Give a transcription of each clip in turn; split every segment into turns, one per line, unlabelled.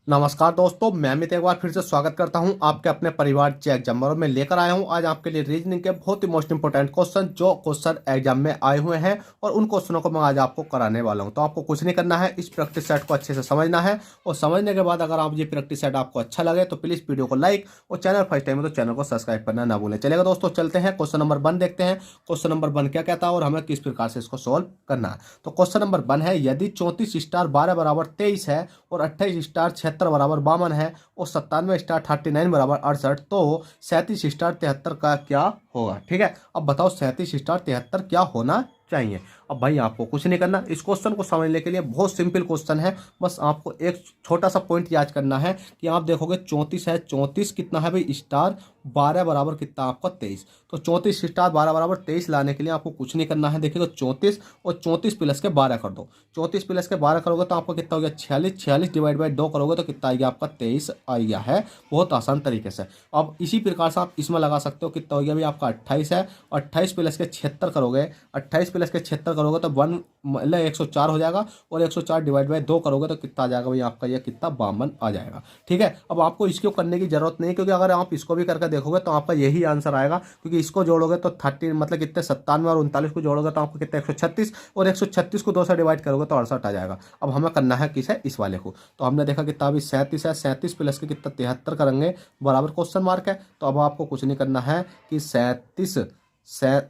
नमस्कार दोस्तों, मैं अमित एक बार फिर से स्वागत करता हूं आपके अपने परिवार चेक एग्जाम और मैं लेकर आया हूं आज आपके लिए रीजनिंग के बहुत ही मोस्ट इंपोर्टेंट क्वेश्चन जो क्वेश्चन एग्जाम में आए हुए हैं और उन क्वेश्चनों को मैं आज आपको कराने वाला हूं। तो आपको कुछ नहीं करना है, इस प्रैक्टिस सेट को अच्छे से समझना है और समझने के बाद अगर आप ये प्रैक्टिस सेट आपको अच्छा लगे तो प्लीज़ वीडियो को लाइक और चैनल फर्स्ट टाइम है तो चैनल को सब्सक्राइब करना ना भूलें। चलेगा दोस्तों, चलते हैं क्वेश्चन नंबर 1 देखते हैं। क्वेश्चन नंबर 1 क्या कहता है और हमें किस प्रकार से इसको सोल्व करना है। तो क्वेश्चन नंबर 1 है, यदि 34 स्टार 12 बराबर 23 है और 28 स्टार 76 बराबर 52 है और 97 स्टार 39 बराबर 68, तो 37 स्टार 73 का क्या होगा। ठीक है, अब बताओ 37 स्टार 73 क्या होना चाहिए। अब भाई आपको कुछ नहीं करना, इस क्वेश्चन को समझने के लिए बहुत सिंपल क्वेश्चन है। बस आपको एक छोटा सा पॉइंट याद करना है कि आप देखोगे 34 है, 34 कितना है भाई स्टार 12 बराबर कितना आपका 23, तो 34 स्टार 12 बराबर 23 लाने के लिए आपको कुछ नहीं करना है। देखिए तो 34 और 34 प्लस के 12 कर दो, 34 प्लस के 12 करोगे तो आपको कितना हो गया 46, 46 डिवाइड बाई 2 करोगे तो कितना आ गया आपका 23 आ गया है। बहुत आसान तरीके से। अब इसी प्रकार से आप इसमें लगा सकते हो, कितना हो गया भाई आपका 28 है, 28 प्लस के 76 करोगे, 28 प्लस के 76 करोगे तो 1 मतलब 104 हो जाएगा और 104 डिवाइड बाई 2 करोगे तो कितना आ जाएगा भाई आपका ये कितना 52 आ जाएगा। ठीक है, अब आपको इसको करने की जरूरत नहीं, क्योंकि अगर आप इसको भी करके देखोगे तो आपका यही आंसर आएगा, क्योंकि इसको जोड़ोगे तो 30 मतलब कितने 97 और 39 को जोड़ोगे तो आपको कितना 136 और 136 को 2 से डिवाइड करोगे तो 68 आ जाएगा। अब हमें करना है किस है, इस वाले को। तो हमने देखा कितना अभी 37 है, 37 प्लस के कितना 73 करेंगे बराबर क्वेश्चन मार्क है। तो अब आपको कुछ नहीं करना है कि 37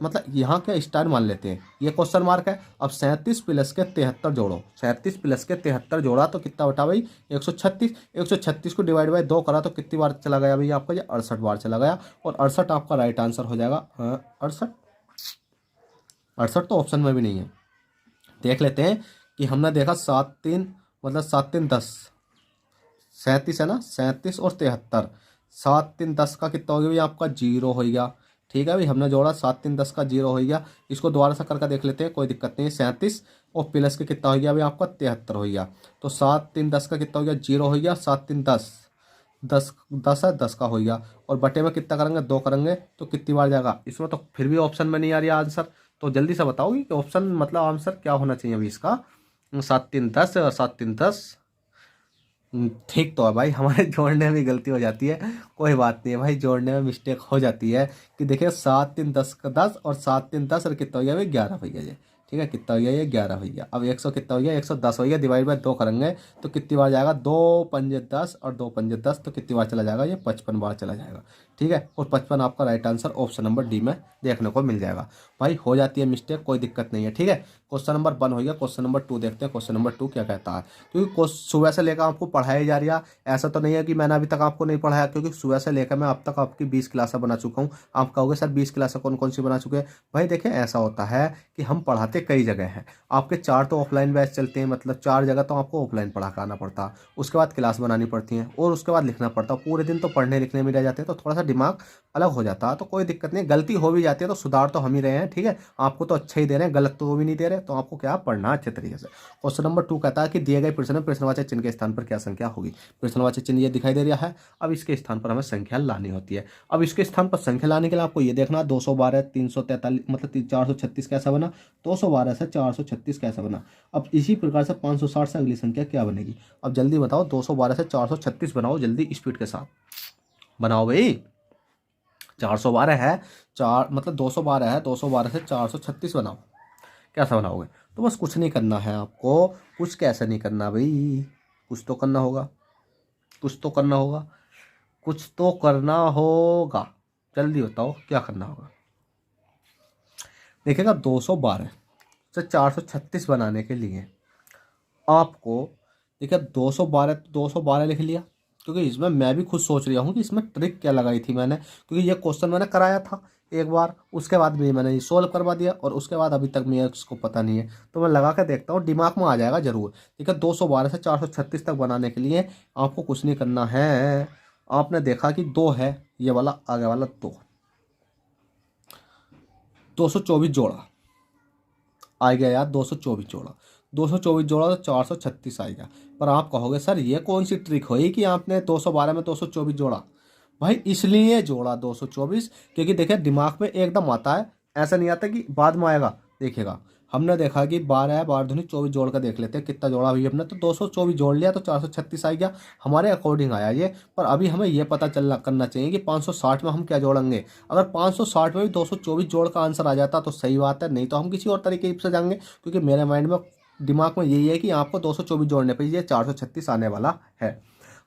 मतलब यहाँ क्या स्टार मान लेते हैं, ये क्वेश्चन मार्क है। अब 37 प्लस के 73 जोड़ो, 37 प्लस के 73 जोड़ा तो कितना बटा भाई 136, 136 को डिवाइड बाई 2 करा तो कितनी बार चला गया भाई आपका ये 68 बार चला गया और 68 आपका राइट आंसर हो जाएगा। 68, 68 तो ऑप्शन में भी नहीं है। देख लेते हैं कि हमने देखा 7 3 मतलब 7 3 10, 37 है ना, 37 और 73, 7 3 10 का कितना हो गया भाई आपका 0 हो गया। ठीक है भाई, हमने जोड़ा 7 3 10 का 0 हो गया। इसको दोबारा से करके देख लेते हैं, कोई दिक्कत नहीं है। 37 और प्लस के कितना हो गया भाई आपका 73 हो गया। तो 7 3 10 का कितना हो गया 0 हो गया, 7 3 10, 10 10 है 10 का हो गया और बटे में कितना करेंगे 2 करेंगे तो कितनी बार जाएगा। इसमें तो फिर भी ऑप्शन में नहीं आ रही आंसर, तो जल्दी से बताओगी कि ऑप्शन मतलब आंसर क्या होना चाहिए अभी इसका। 7 3 10 और 7 3 10। ठीक तो है भाई, हमारे जोड़ने में भी गलती हो जाती है, कोई बात नहीं है भाई, जोड़ने में मिस्टेक हो जाती है। कि देखिए 7 3 10 का 10 और 7 3 10 और कितना हो गया भाई 11 भैया जी। ठीक है, कितना हो गया ये 11 भैया। अब 100 कितना हो गया 110 हो गया, डिवाइड बाय 2 करेंगे तो कितनी बार जाएगा 2 पंजे 10 और 2 पंजे 10 तो कितनी बार चला जाएगा ये 55 बार चला जाएगा। ठीक है, और 55 आपका right answer option number D में देखने को मिल जाएगा। भाई हो जाती है मिस्टेक, कोई दिक्कत नहीं है। ठीक है, क्वेश्चन नंबर 1 हो गया। क्वेश्चन नंबर 2 देखते हैं, क्वेश्चन नंबर 2 क्या कहता है। क्योंकि सुबह से लेकर आपको पढ़ाई जा रही है, ऐसा तो नहीं है कि मैंने अभी तक आपको नहीं पढ़ाया, क्योंकि सुबह से लेकर मैं अब तक आपकी 20 क्लासें बना चुका हूँ। आप कहोगे सर 20 क्लासें कौन कौन सी बना चुके हैं। भाई देखिए ऐसा होता है कि हम पढ़ाते कई जगह हैं, आपके 4 तो ऑफलाइन बैच चलते हैं, मतलब 4 जगह तो आपको ऑफलाइन पढ़ा कर आना पड़ता है, उसके बाद क्लास बनानी पड़ती है और उसके बाद लिखना पड़ता है। पूरे दिन तो पढ़ने लिखने में रह जाते हैं तो थोड़ा सा दिमाग अलग हो जाता है, तो कोई दिक्कत नहीं, गलती हो भी जाती है तो सुधार तो हम ही रहे हैं। ठीक है, आपको तो अच्छा ही दे रहे हैं, गलत तो वो भी नहीं दे रहे, तो आपको क्या पढ़ना अच्छे तरीके से। क्वेश्चन नंबर 2 कहता है कि दिए गए प्रश्न में प्रश्नवाचक चिन्ह के स्थान पर क्या संख्या होगी। प्रश्नवाचक चिन्ह ये दिखाई दे रहा है, अब इसके स्थान पर हमें संख्या लानी होती है। अब इसके स्थान पर संख्या लाने के लिए आपको ये देखना 212 343 मतलब 436 कैसा बना, 212 से 436 कैसा बना। अब इसी प्रकार से 560 से अगली संख्या क्या बनेगी। अब जल्दी बताओ, 212 से 436 बनाओ, जल्दी स्पीड के साथ बनाओ भाई। 412 है, 4 मतलब 212 है, 212 से 436 बनाओ, कैसा बनाओगे। तो बस कुछ नहीं करना है आपको, कुछ कैसे नहीं करना भाई, कुछ तो करना होगा, कुछ तो करना होगा, कुछ तो करना होगा। जल्दी बताओ क्या करना होगा। देखिएगा 212 से 436 बनाने के लिए आपको देखिए 212 लिख लिया, क्योंकि इसमें मैं भी खुद सोच रहा हूँ कि इसमें ट्रिक क्या लगाई थी मैंने, क्योंकि ये क्वेश्चन मैंने कराया था एक बार, उसके बाद भी मैंने ये सोल्व करवा दिया और उसके बाद अभी तक मुझे उसको पता नहीं है, तो मैं लगा कर देखता हूँ, दिमाग में आ जाएगा जरूर। ठीक है, 212 से 436 तक बनाने के लिए आपको कुछ नहीं करना है। आपने देखा कि 2 है, ये वाला आगे वाला 224 जोड़ा आ गया यार, 224 जोड़ा, 224 जोड़ा तो 436 आएगा। पर आप कहोगे सर ये कौन सी ट्रिक हुई कि आपने 212 में 224 जोड़ा। भाई इसलिए जोड़ा 224, क्योंकि देखिए दिमाग में एकदम आता है, ऐसा नहीं आता कि बाद में आएगा। देखिएगा हमने देखा कि 12 है, 12 दूनी 24 जोड़ कर देख लेते हैं कितना जोड़ा अभी हमने। तो 224 जोड़ लिया तो 436 आ गया, हमारे अकॉर्डिंग आया ये। पर अभी हमें ये पता चलना करना चाहिए कि 560 में हम क्या जोड़ेंगे। अगर 560 में भी 224 जोड़ का आंसर आ जाता तो सही बात है, नहीं तो हम किसी और तरीके से जाएंगे। क्योंकि मेरे माइंड में दिमाग में यही है कि आपको 224 जोड़ने पर ये 436 आने वाला है।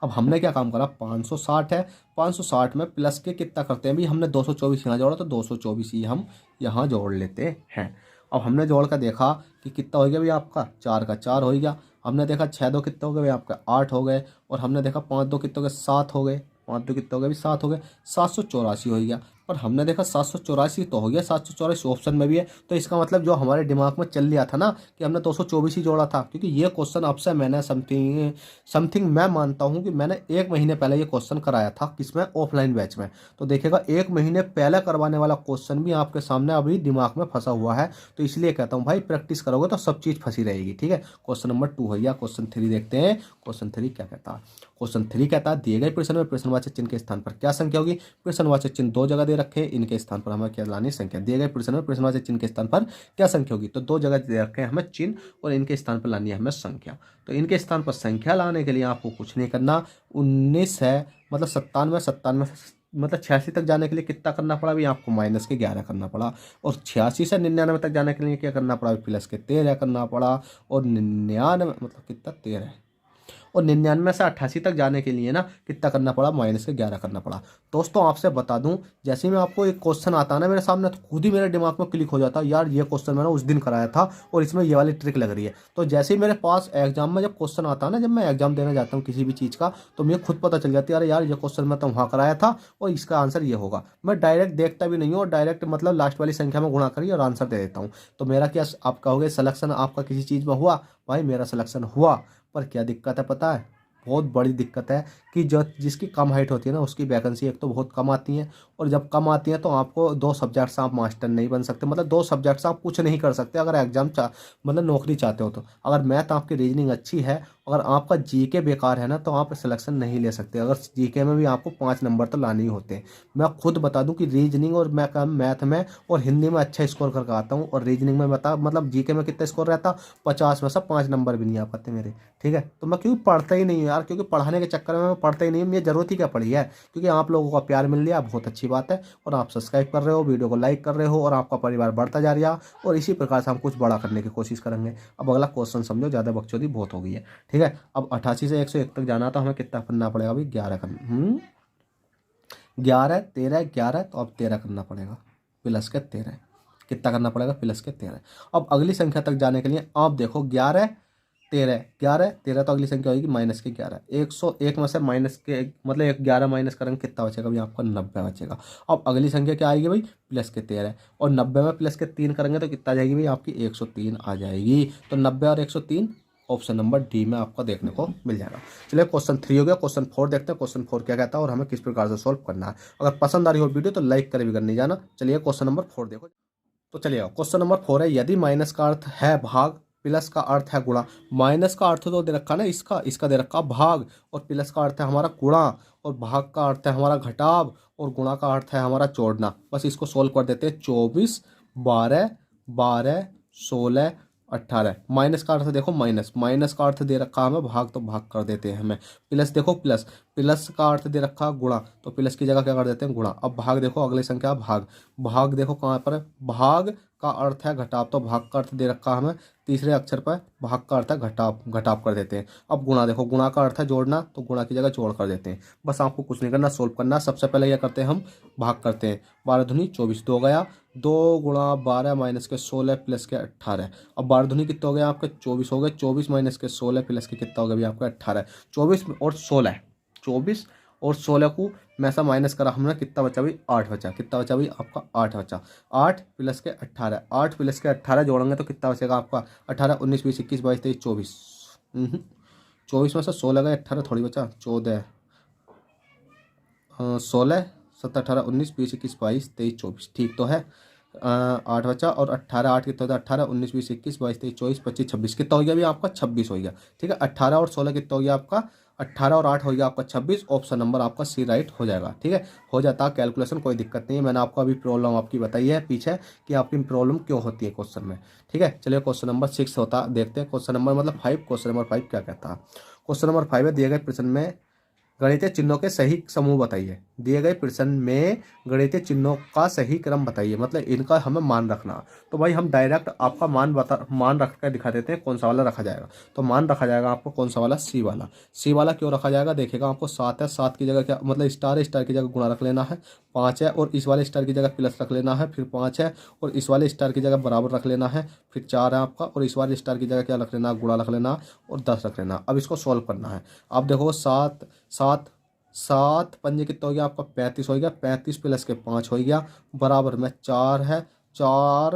अब हमने क्या काम करा, 560 है, 560 में प्लस के कितना करते हैं, भी हमने 224 यहाँ जोड़ा तो 224 ही हम यहाँ जोड़ लेते हैं। अब हमने जोड़ कर देखा कि कितना हो गया भाई आपका, 4 का 4 हो गया। हमने देखा 6 दो कितने हो गए भाई आपका, 8 हो गए। और हमने देखा 5 दो कितने हो गए, 7 हो गए। 5 दो कितने हो गए भी, 7 हो गए। 784 हो गया। पर हमने देखा 784 तो हो गया, 784 ऑप्शन में भी है। तो इसका मतलब जो हमारे दिमाग में चल लिया था ना कि हमने 224 ही जोड़ा था, क्योंकि ये क्वेश्चन अब से मैंने समथिंग मैं मानता हूँ कि मैंने 1 महीने पहले ये क्वेश्चन कराया था, किसमें, ऑफलाइन बैच में। तो देखिएगा 1 महीने पहले करवाने वाला क्वेश्चन भी आपके सामने अभी दिमाग में फंसा हुआ है। तो इसलिए कहता हूँ भाई प्रैक्टिस करोगे तो सब चीज़ फंसी रहेगी। ठीक है, क्वेश्चन नंबर 2 है या क्वेश्चन 3 देखते हैं। क्वेश्चन 3 क्या कहता है। क्वेश्चन 3 कहता है दिए गए प्रश्न में प्रश्नवाचक चिन्ह के स्थान पर क्या संख्या होगी। प्रश्नवाचक चिन्ह 2 जगह दे रखे हैं, इनके स्थान पर हमें क्या लानी, संख्या। दिए गए प्रश्न में प्रश्नवाचक चिन्ह के स्थान पर क्या संख्या होगी, तो 2 जगह दे रखे हैं हमें चिन्ह और इनके स्थान पर लानी है हमें संख्या। तो इनके स्थान पर संख्या लाने के लिए आपको कुछ नहीं करना। 19 है मतलब 97, 97 मतलब 86 तक जाने के लिए कितना करना पड़ा भी आपको, माइनस के 11 करना पड़ा। और 86 से 99 तक जाने के लिए क्या करना पड़ा, प्लस के 13 करना पड़ा। और 99 मतलब कितना, 13। और 99 से 88 तक जाने के लिए ना कितना करना पड़ा, माइनस के 11 करना पड़ा। दोस्तों आपसे बता दूं, जैसे ही मैं आपको एक क्वेश्चन आता है ना मेरे सामने, तो खुद ही मेरे दिमाग में क्लिक हो जाता है, यार ये क्वेश्चन मैंने उस दिन कराया था और इसमें ये वाली ट्रिक लग रही है। तो जैसे ही मेरे पास एग्जाम में जब क्वेश्चन आता है ना, जब मैं एग्जाम देने जाता हूँ किसी भी चीज़ का, तो मुझे खुद पता चल जाती है, अरे यार ये क्वेश्चन मैं तो वहाँ कराया था और इसका आंसर ये होगा। मैं डायरेक्ट देखता भी नहीं हूँ और डायरेक्ट मतलब लास्ट वाली संख्या में गुणा करी और आंसर दे देता हूँ। तो मेरा क्या, आप कहोगे सिलेक्शन आपका किसी चीज़ में हुआ, भाई मेरा सिलेक्शन हुआ। पर क्या दिक्कत है पता है, बहुत बड़ी दिक्कत है कि जो जिसकी कम हाइट होती है ना उसकी वैकेंसी एक तो बहुत कम आती है। और जब कम आती है तो आपको 2 सब्जेक्ट से आप मास्टर नहीं बन सकते, मतलब 2 सब्जेक्ट से आप कुछ नहीं कर सकते अगर एग्जाम मतलब नौकरी चाहते हो। तो अगर मैथ आपकी रीजनिंग अच्छी है, अगर आपका जीके बेकार है ना, तो आप सिलेक्शन नहीं ले सकते। अगर जीके में भी आपको 5 नंबर तो लाने ही होते हैं। मैं खुद बता दूं कि रीजनिंग और मैं मैथ में और हिंदी में अच्छा स्कोर करके आता हूँ। और रीजनिंग में बता मतलब जीके में कितना स्कोर रहता, 50 में से 5 नंबर भी नहीं आ पाते मेरे। ठीक है, तो मैं क्यों पढ़ता ही नहीं हूँ यार, क्योंकि पढ़ाने के चक्कर में मैं पढ़ता ही नहीं हूँ। मुझे जरूरत ही क्या पड़ी है, क्योंकि आप लोगों का प्यार मिल लिया, बहुत अच्छी बात है। और आप सब्सक्राइब कर रहे हो, वीडियो को लाइक कर रहे हो और आपका परिवार बढ़ता जा रहा है। और इसी प्रकार से हम कुछ बड़ा करने की कोशिश करेंगे। अब अगला क्वेश्चन समझो, ज़्यादा बकचोदी बहुत हो गई है। ठीक है, अब 88 से 101 तक जाना तो हमें कितना करना पड़ेगा अभी, 11 करना। 11, 13, 11, तो अब 13 करना पड़ेगा, प्लस के 13 कितना करना पड़ेगा, प्लस के 13। अब अगली संख्या तक जाने के लिए आप देखो 11, 13, 11, 13, तो अगली संख्या होगी माइनस के 11। 101 में से माइनस के मतलब 11 माइनस करेंगे कितना बचेगा भाई आपका, 90 बचेगा। अब अगली संख्या क्या आएगी भाई, प्लस के 13। और 90 में प्लस के 3 करेंगे तो कितना आ जाएगी भाई आपकी, 103 आ जाएगी। तो 90 और 103 ऑप्शन नंबर डी में आपको देखने को मिल जाएगा। चलिए क्वेश्चन 3 हो गया, क्वेश्चन 4 देखते हैं। क्वेश्चन 4 क्या कहता है और हमें किस प्रकार से सॉल्व करना है। अगर पसंद आ रही हो वीडियो तो लाइक करे भी नहीं जाना। चलिए क्वेश्चन नंबर 4 देखो। तो चलिए क्वेश्चन नंबर 4 है, यदि माइनस का अर्थ है भाग, प्लस का अर्थ है गुणा। माइनस का अर्थ तो दे रखा ना इसका दे रखा भाग, और प्लस का अर्थ है हमारा गुणा, और भाग का अर्थ है हमारा घटाव, और गुणा का अर्थ है हमारा जोड़ना। बस इसको सोल्व कर देते हैं। 24, 12, 12, 16, 18। माइनस का अर्थ देखो, माइनस का अर्थ दे रखा हमें भाग, तो भाग कर देते हैं हमें। प्लस देखो प्लस का अर्थ दे रखा गुणा, तो प्लस की जगह क्या कर देते हैं, गुणा। अब भाग देखो, अगली संख्या भाग देखो कहाँ पर है, भाग का अर्थ है घटाव, तो भाग का अर्थ दे रखा हमें तीसरे अक्षर पर, भाग का अर्थ है घटाव कर देते हैं। अब गुणा देखो, गुणा का अर्थ है जोड़ना, तो गुणा की जगह जोड़ कर देते हैं। बस आपको कुछ नहीं करना, सोल्व करना। सबसे पहले क्या करते हैं, हम भाग करते हैं। 12 दूनी 24, 2 गया, 2 गुणा 12 माइनस के 16 प्लस के 18। अब 12 दूनी कितने हो गए आपके, 24 हो गए। 24 माइनस के 16 प्लस के कितना हो गया आपका, 18। 24 और 16, 24 और 16 को में से माइनस करा हमने, कितना बचा भाई, 8 बचा। कितना बचा भाई आपका, 8 बचा। 8 प्लस के 18, 8 प्लस के 18 जोड़ेंगे तो कितना बचेगा आपका, 18, 19, 20, 21, 22, 23, 24। 24 में से 16 गए, 18 थोड़ी बचा, 14, 16, 17, 18, 19, 20, 21, 22, 23, 24, ठीक तो है। 8 बचा और 18, 8 कितना होता है, 18, 19, 20, 21, 22, 23, 24, 25, 26 कितना हो गया अभी आपका, 26 हो गया। ठीक है, 18 और 16 कितना हो गया आपका, 18 और 8 हो गया आपका 26, ऑप्शन नंबर आपका सी राइट हो जाएगा। ठीक है, हो जाता है कैलकुलेशन, कोई दिक्कत नहीं है। मैंने आपको अभी प्रॉब्लम आपकी बताई है पीछे कि आपकी प्रॉब्लम क्यों होती है क्वेश्चन में। ठीक है, चलिए क्वेश्चन नंबर 6 होता देखते हैं। क्वेश्चन नंबर मतलब 5, क्वेश्चन नंबर 5 क्या कहता है। क्वेश्चन नंबर 5 है, दिए गए प्रश्न में गणितीय चिन्हों के सही समूह बताइए। दिए गए प्रश्न में गणितीय चिन्हों का सही क्रम बताइए, मतलब इनका हमें मान रखना। तो भाई हम डायरेक्ट आपका मान रख कर दिखा देते हैं कौन सा वाला रखा जाएगा। तो मान रखा जाएगा आपको कौन सा वाला, सी वाला। सी वाला क्यों रखा जाएगा, देखिएगा आपको 7 है, 7 की जगह क्या मतलब स्टार है, स्टार की जगह गुणा रख लेना है। 5 है और इस वाले स्टार की जगह प्लस रख लेना है, फिर 5 है और इस वाले स्टार की जगह बराबर रख लेना है, फिर 4 है आपका और इस वाले स्टार की जगह क्या रख लेना, गुणा रख लेना और 10 रख लेना। अब इसको सॉल्व करना है। अब देखो 7 7 7 पंजे कितना हो गया आपका 35 हो गया, 35 प्लस के 5 हो गया, बराबर में 4 है, 4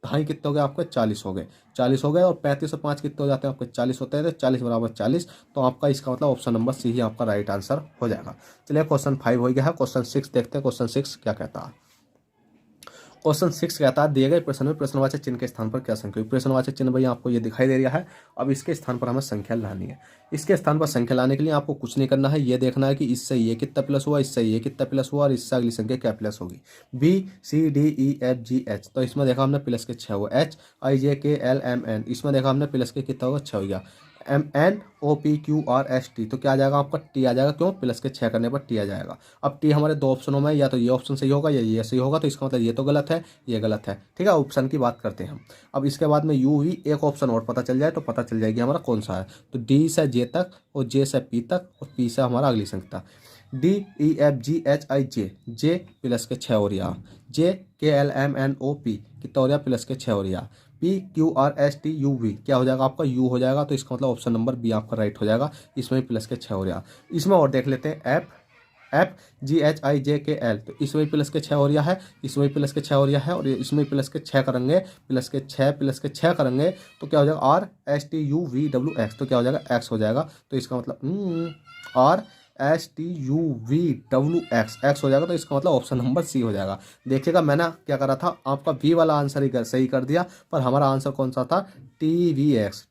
ढाई कितने हो गए आपके 40 हो गए, 40 हो गए और 35 और 5 कितने हो जाते हैं आपके 40 होते हैं, तो 40 बराबर 40। तो आपका इसका मतलब ऑप्शन नंबर सी ही आपका राइट आंसर हो जाएगा। चलिए क्वेश्चन 5 हो गया है, क्वेश्चन 6 देखते हैं। क्वेश्चन 6 क्या कहता है। क्वेश्चन 6 कहता है, दिए गए प्रश्न में प्रश्नवाचक चिन्ह के स्थान पर क्या संख्या। प्रश्नवाचक चिन्ह भाई आपको ये दिखाई दे रहा है। अब इसके स्थान पर हमें संख्या लानी है। इसके स्थान पर संख्या लाने के लिए आपको कुछ नहीं करना है, ये देखना है कि इससे ये कितना प्लस हुआ, इससे ये कितना प्लस हुआ और इससे अगली संख्या क्या प्लस होगी। BCDEFGH, तो इसमें देखा हमने प्लस के 6 हुआ। HIJKLMN, इसमें देखा हमने प्लस के कितना होगा 6 हो गया। MNOPQRST, तो क्या आ जाएगा आपका टी आ जाएगा, क्यों प्लस के 6 करने पर टी आ जाएगा। अब टी हमारे दो ऑप्शनों में, या तो ये ऑप्शन सही होगा या ये सही होगा, तो इसका मतलब ये तो गलत है, ये गलत है। ठीक है, ऑप्शन की बात करते हैं हम। अब इसके बाद में यू ही एक ऑप्शन और पता चल जाए तो पता चल जाएगी हमारा कौन सा है। तो डी से जे तक और जे से पी तक और पी से हमारा अगली संख्या। DEFGHIJ, जे प्लस के 6 और या JKLMNOP कितना हो गया प्लस के 6 और या PQRSTUV क्या हो जाएगा आपका यू हो जाएगा। तो इसका मतलब ऑप्शन नंबर बी आपका राइट हो जाएगा, इसमें भी प्लस के 6 हो रहा। इसमें और देख लेते हैं FGHIJKL, तो इसमें प्लस के 6 हो रहा है, इसमें प्लस के 6 हो रहा है और इसमें प्लस के 6 करेंगे, प्लस के 6 करेंगे तो क्या हो जाएगा RSTUVWX, तो क्या हो जाएगा X हो जाएगा। तो इसका मतलब RSTUVWX एक्स हो जाएगा। तो इसका मतलब ऑप्शन नंबर सी हो जाएगा। देखिएगा मैंने क्या करा था, आपका बी वाला आंसर ही सही कर दिया, पर हमारा आंसर कौन सा था, TVX।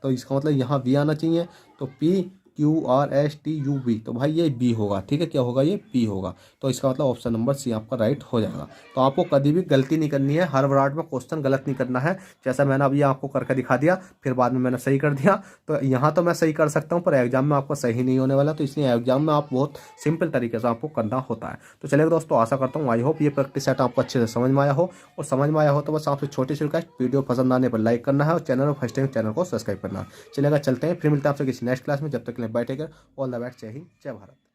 तो इसका मतलब यहाँ वी आना चाहिए, तो PQRSTUV, तो भाई ये बी होगा। ठीक है, क्या होगा ये बी होगा। तो इसका मतलब ऑप्शन नंबर सी आपका राइट हो जाएगा। तो आपको कभी भी गलती नहीं करनी है, हर वर्ड में क्वेश्चन गलत नहीं करना है। जैसा मैंने अभी आपको करके दिखा दिया, फिर बाद में मैंने सही कर दिया, तो यहाँ तो मैं सही कर सकता हूँ पर एग्जाम में आपको सही नहीं होने वाला। तो इसलिए एग्जाम में आप बहुत सिंपल तरीके से आपको करना होता है। तो चलिए दोस्तों, आशा करता हूँ आई होप ये प्रैक्टिस सेट आपको अच्छे से समझ में आया हो, और समझ में आया हो तो बस आपसे छोटी सी रिक्वेस्ट, वीडियो पसंद आने पर लाइक करना है और चैनल फर्स्ट टाइम चैनल को सब्सक्राइब करना है। चलेगा, चलते हैं, फिर मिलते हैं आपसे किसी नेक्स्ट क्लास में। जब तक के लिए बैठेगा, ऑल द बेस्ट, जय हिंद, जय भारत।